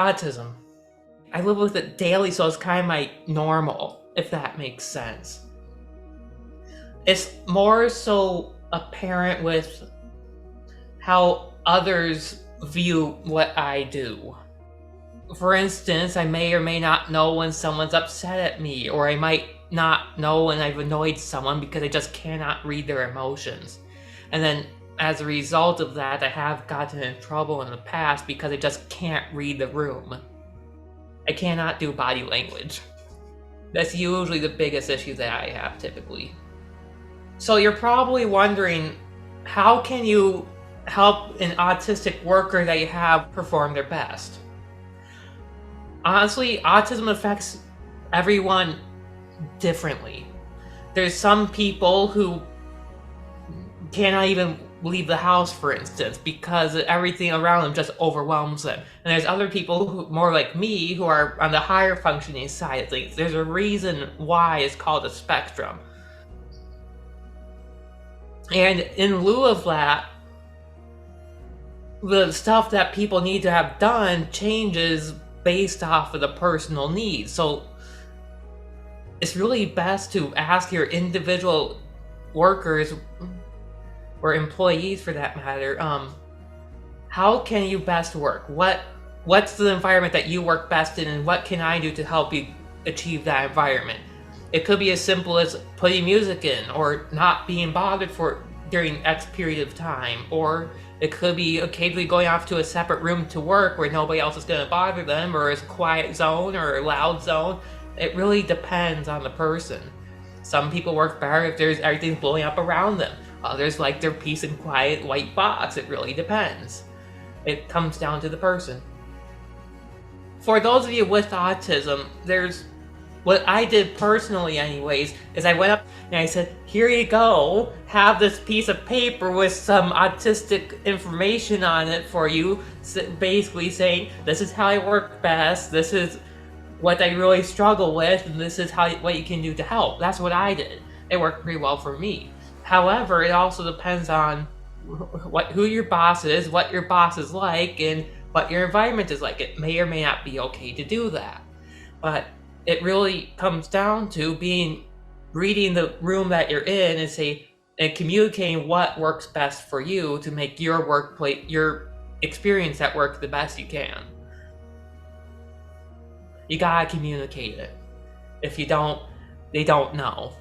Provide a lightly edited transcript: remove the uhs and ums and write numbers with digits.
autism. I live with it daily, so it's kind of my normal, if that makes sense. It's more so apparent with how others view what I do. For instance, I may or may not know when someone's upset at me, or I might not know when I've annoyed someone because I just cannot read their emotions. And then as a result of that, I have gotten in trouble in the past because I just can't read the room. I cannot do body language. That's usually the biggest issue that I have typically. So you're probably wondering, how can you help an autistic worker that you have perform their best? Honestly, autism affects everyone differently. There's some people who cannot even leave the house, for instance, because everything around them just overwhelms them. And there's other people who, more like me, who are on the higher functioning side of things. There's a reason why it's called a spectrum. And in lieu of that, the stuff that people need to have done changes based off of the personal needs. So it's really best to ask your individual workers, or employees for that matter, how can you best work? What's the environment that you work best in, and what can I do to help you achieve that environment? It could be as simple as putting music in, or not being bothered during X period of time, or it could be occasionally going off to a separate room to work where nobody else is going to bother them, or a quiet zone or a loud zone. It really depends on the person. Some people work better if everything's blowing up around them. Others like their peace and quiet white box. It really depends. It comes down to the person. For those of you with autism, what I did personally anyways, is I went up and I said, here you go, have this piece of paper with some autistic information on it for you, basically saying, this is how I work best, this is what I really struggle with, and this is what you can do to help. That's what I did. It worked pretty well for me. However, it also depends on who your boss is, what your boss is like, and what your environment is like. It may or may not be okay to do that. But it really comes down to reading the room that you're in and communicating what works best for you to make your experience at work the best you can. You gotta communicate it. If you don't, they don't know.